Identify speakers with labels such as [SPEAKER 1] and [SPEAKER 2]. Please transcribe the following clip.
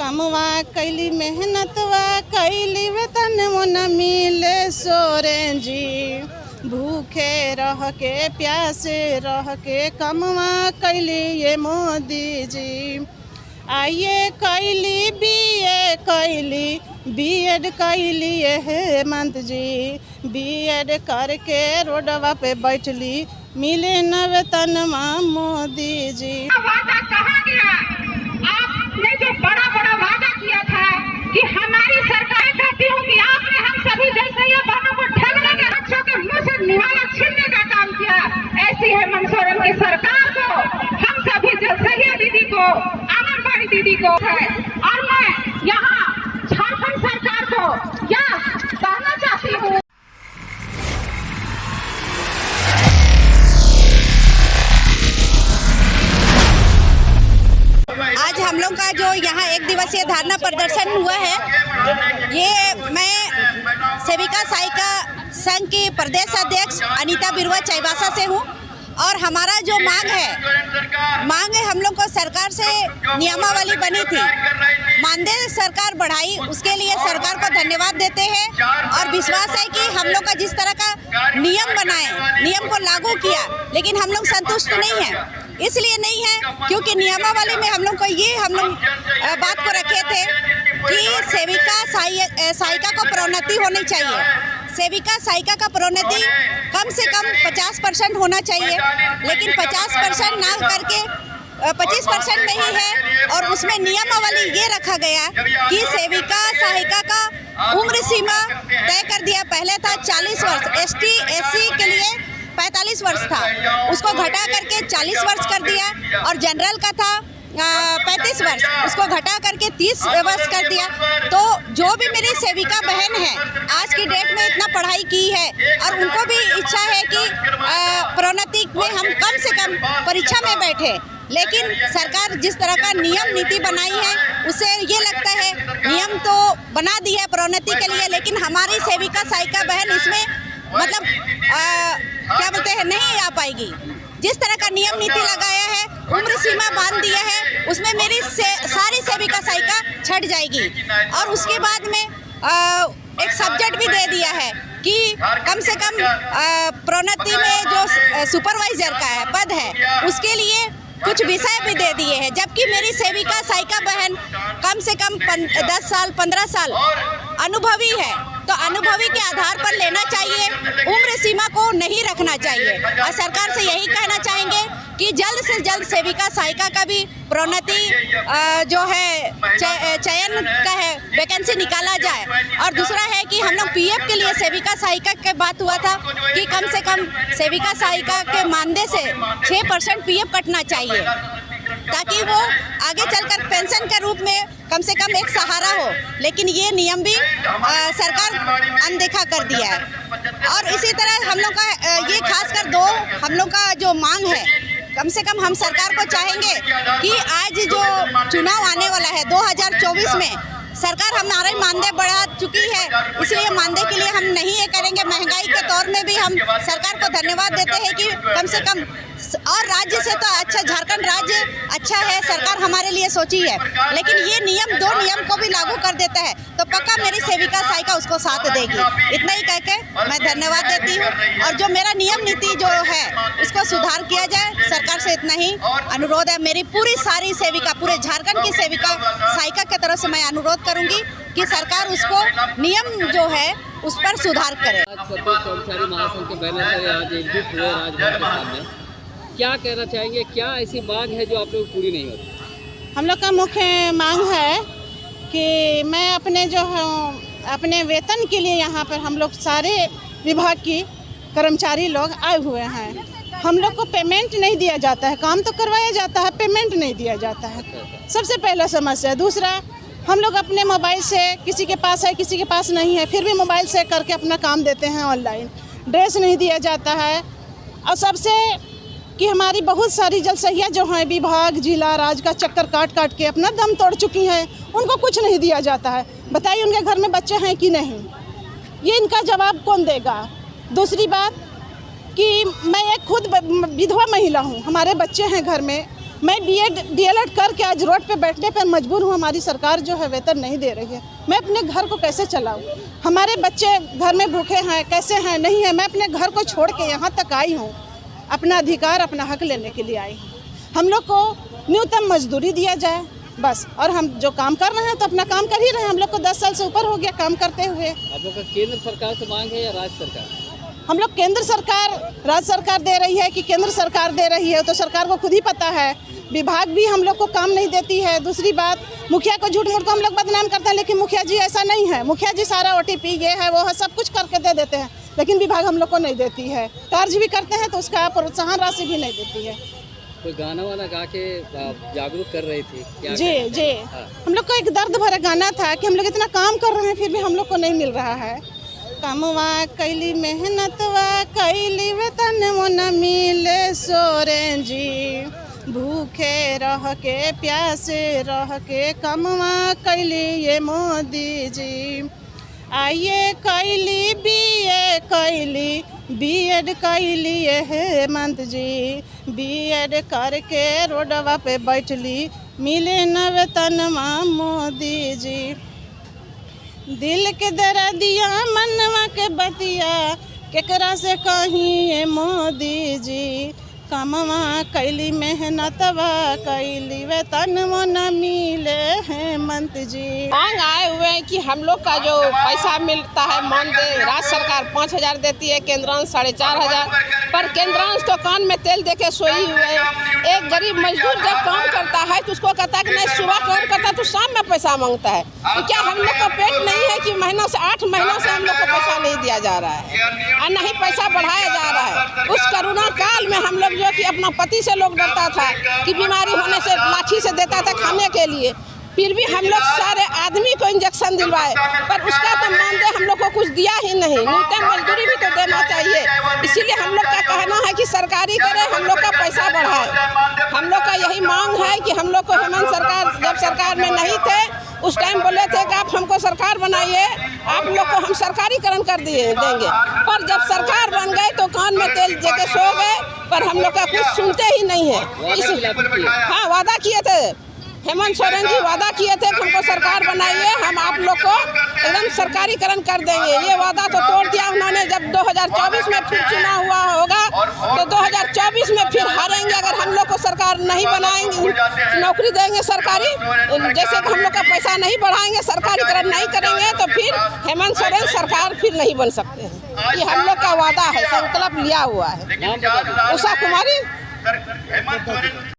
[SPEAKER 1] कमवा कैली मेहनतवा कैली वेतन वो न मिले सोरे जी। भूखे रह के प्यासे रह के कमवा कैली ये मोदी जी। आइए कैली बीए कैली बीएड कैली हेमंत जी। बीएड करके रोडवा पे बैठली मिले न वेतनवा मोदी जी।
[SPEAKER 2] वादा कहाँ गया? आपने जो बड़ा बड़ा वादा किया था कि हमारी सरकार कहती हूँ कि आपने हम सभी जनसैया बहनों को ठगने के बच्चों के मुंह से निवाला छीनने का काम किया। ऐसी है मंसूरम की सरकार को, हम सभी जनसैया दीदी को, आंगनबाड़ी दीदी को है। और मैं यहाँ झारखंड सरकार को यह कहना चाहती हूँ।
[SPEAKER 3] आज हम लोग का जो यहाँ 1 दिवसीय धरना प्रदर्शन हुआ है, ये मैं सेविका सहायिका संघ की प्रदेश अध्यक्ष अनीता बिरुआ चाईबासा से हूँ। और हमारा जो मांग है हम लोग को सरकार से नियमावली बनी थी, मानदेय सरकार बढ़ाई, उसके लिए सरकार को धन्यवाद देते हैं। और विश्वास है कि हम लोग का जिस तरह का नियम बनाए, नियम को लागू किया, लेकिन हम लोग संतुष्ट नहीं हैं। इसलिए नहीं है क्योंकि नियमावली में हम लोग बात को रखे थे कि सेविका सहायिका को प्रोन्नति होनी चाहिए। सेविका सहायिका का प्रोन्नति कम से कम 50% होना चाहिए, लेकिन 50% ना करके 25% में ही है। और उसमें नियमावली ये रखा गया कि सेविका सहायिका का उम्र सीमा तय कर दिया। पहले था 40 वर्ष, ST SC के लिए 45 वर्ष था, उसको घटा करके 40 वर्ष कर दिया। और जनरल का था 35 वर्ष, उसको घटा करके 30 वर्ष कर दिया। तो जो भी मेरी सेविका बहन है, आज की डेट में इतना पढ़ाई की है और उनको भी इच्छा है कि प्रोन्नति में हम कम से कम परीक्षा में बैठे, लेकिन सरकार जिस तरह का नियम नीति बनाई है उससे ये लगता है, नियम तो बना दी है प्रोन्नति के लिए, लेकिन हमारी सेविका सहायिका बहन इसमें मतलब क्या बोलते हैं, नहीं आ पाएगी। जिस तरह का नियम नीति लगाया है, उम्र सीमा बांध दिया है, उसमें मेरी सारी सेविका सहायिका छट जाएगी। और उसके बाद में एक सब्जेक्ट भी दे दिया है कि कम से कम प्रोन्नति में जो सुपरवाइजर का है पद है, उसके लिए कुछ विषय भी दे दिए हैं। जबकि मेरी सेविका सहायिका बहन कम से कम 10 साल 15 साल अनुभवी है, तो अनुभवी के आधार पर लेना चाहिए, उम्र सीमा को नहीं रखना चाहिए। और सरकार से यही कहना चाहेंगे कि जल्द से जल्द सेविका सहायिका का भी प्रोन्नति जो है चयन का है, वैकेंसी निकाला जाए। और दूसरा है कि हम लोग PF के लिए सेविका सहायिका की बात हुआ था कि कम से कम सेविका सहायिका के मानदेय से 6% PF कटना चाहिए, ताकि वो आगे चलकर पेंशन के रूप में कम से कम एक सहारा हो। लेकिन ये नियम भी सरकार अनदेखा कर दिया है। और इसी तरह हम लोग का ये खासकर दो हम लोग का जो मांग है, कम से कम हम सरकार को चाहेंगे कि आज जो चुनाव आने वाला है 2024 में, सरकार हमारे मानदेय बढ़ा चुकी है, इसलिए मानदेय के लिए हम नहीं ये करेंगे। महंगाई के दौर में भी हम सरकार को धन्यवाद देते हैं कि कम से कम, और राज्य से तो अच्छा, झारखंड राज्य अच्छा है, सरकार हमारे लिए सोची है, लेकिन ये नियम 2 नियम को भी लागू कर देता है तो पक्का मेरी सेविका सहायिका उसको साथ देगी। इतना ही कह के मैं धन्यवाद देती हूँ। और जो मेरा नियम नीति जो है उसको सुधार किया जाए, सरकार से इतना ही अनुरोध है। मेरी पूरी सारी सेविका, पूरे झारखंड की सेविका सहायिका की तरफ से मैं अनुरोध करूँगी कि सरकार उसको नियम जो है उस पर सुधार करे।
[SPEAKER 4] कर्मचारी महासंघ के बैनर पर आज एकजुट हुए राजभवन के सामने, क्या कहना चाहेंगे? क्या ऐसी मांग है जो आप लोग पूरी नहीं होती?
[SPEAKER 1] हम लोग का मुख्य मांग है कि मैं अपने वेतन के लिए यहाँ पर हम लोग सारे विभाग की कर्मचारी लोग आए हुए हैं। हम लोग को पेमेंट नहीं दिया जाता है, काम तो करवाया जाता है, पेमेंट नहीं दिया जाता है, सबसे पहला समस्या। दूसरा, हम लोग अपने मोबाइल से, किसी के पास है किसी के पास नहीं है, फिर भी मोबाइल से करके अपना काम देते हैं ऑनलाइन। ड्रेस नहीं दिया जाता है। और सबसे कि हमारी बहुत सारी जलसहिया जो हैं विभाग जिला राज्य का चक्कर काट काट के अपना दम तोड़ चुकी हैं, उनको कुछ नहीं दिया जाता है। बताइए उनके घर में बच्चे हैं कि नहीं, ये इनका जवाब कौन देगा। दूसरी बात कि मैं एक खुद विधवा महिला हूँ, हमारे बच्चे हैं घर में, मैं बीएड डीएलएड करके आज रोड पे बैठने पर मजबूर हूँ। हमारी सरकार जो है वेतन नहीं दे रही है। मैं अपने घर को कैसे चलाऊँ? हमारे बच्चे घर में भूखे हैं, कैसे हैं, नहीं है। मैं अपने घर को छोड़ के यहाँ तक आई हूँ, अपना अधिकार, अपना हक लेने के लिए आई हूँ। हम लोग को न्यूनतम मजदूरी दिया जाए बस, और हम जो काम कर रहे हैं तो अपना काम कर ही रहे हैं। हम लोग को 10 साल से ऊपर हो गया काम करते हुए।
[SPEAKER 4] आप लोग का केंद्र सरकार से मांग है या राज्य सरकार?
[SPEAKER 1] हम लोग केंद्र सरकार, राज्य सरकार दे रही है कि केंद्र सरकार दे रही है तो सरकार को खुद ही पता है। विभाग भी हम लोग को काम नहीं देती है। दूसरी बात, मुखिया को झूठ मूठ को हम लोग बदनाम करते हैं, लेकिन मुखिया जी ऐसा नहीं है। मुखिया जी सारा OTP ये है वो है सब कुछ करके दे देते हैं, लेकिन विभाग हम लोग को नहीं देती है। कार्य भी करते हैं तो उसका प्रोत्साहन राशि भी नहीं देती है।
[SPEAKER 4] कोई गाना वाना गा के जागरूक कर रही थी क्या?
[SPEAKER 1] जी हम लोग को एक दर्द भरा गाना था कि हम लोग इतना काम कर रहे हैं फिर भी हम लोग को नहीं मिल रहा है। कमवा कैली मेहनतवा कैली वेतन वो न मिले सोरें जी, भूखे रह के प्यासे रह के कमवा कैली ये मोदी जी। आइए कैली बीए कैली बीएड कैली हेमंत जी, बीएड करके रोडवा पे बैठली मिले न वेतन मोदी जी। दिल के दर्दिया मनवा के बतिया केकरा से कहीं ये मोदी जी, कमवा कैली मेहनतवा कैली वेतन वो न मिले हेमंत जी।
[SPEAKER 5] मांग आए हुए हैं कि हम लोग का जो पैसा मिलता है मानदेय, राज्य सरकार 5,000 देती है, केंद्रांश 4,500, पर केंद्रांश तो कान में तेल देके सोई हुए। एक गरीब मजदूर जब काम करता है तो उसको कहता है कि नहीं सुबह काम करता है तो शाम में पैसा मांगता है। तो क्या हम लोग का पेट नहीं है कि महीना से 8 महीना से हम लोग को पैसा नहीं दिया जा रहा है और नहीं पैसा बढ़ाया जा रहा है? उस कोरोना काल में हम लोग जो कि अपना पति से लोग डरता था कि बीमारी होने से लाठी से देता था खाने के लिए, फिर भी हम लोग सारे आदमी को इंजेक्शन दिलवाए, पर उसका तो मानदेय हम लोग को कुछ दिया ही नहीं। न्यूनतम मजदूरी भी तो देना चाहिए। इसीलिए हम लोग का कहना है कि सरकारी करे, हम लोग का पैसा बढ़ाए। हम लोग का यही मांग है कि हम लोग को हेमंत सरकार जब सरकार में नहीं थे उस टाइम बोले थे कि आप हमको सरकार बनाइए, आप लोग को हम सरकारीकरण कर देंगे, पर जब सरकार बन गए तो कान में तेल देके सो गए, पर हम लोग का कुछ सुनते ही नहीं है। हाँ, वादा किए थे हेमंत सोरेन जी, वादा किए थे कि हमको सरकार बनाइए, हम आप लोग को एकदम सरकारीकरण कर देंगे। ये वादा तो तोड़ दिया उन्होंने। जब 2024 में फिर चुनाव हुआ होगा तो 2024 में फिर हारेंगे अगर हम लोग को सरकार नहीं बनाएंगे, नौकरी देंगे सरकारी, जैसे कि हम लोग का पैसा नहीं बढ़ाएंगे, सरकारीकरण नहीं करेंगे तो फिर हेमंत सोरेन सरकार फिर नहीं बन सकते हैं। ये हम लोग का वादा है, संकल्प लिया हुआ है। उषा कुमारी।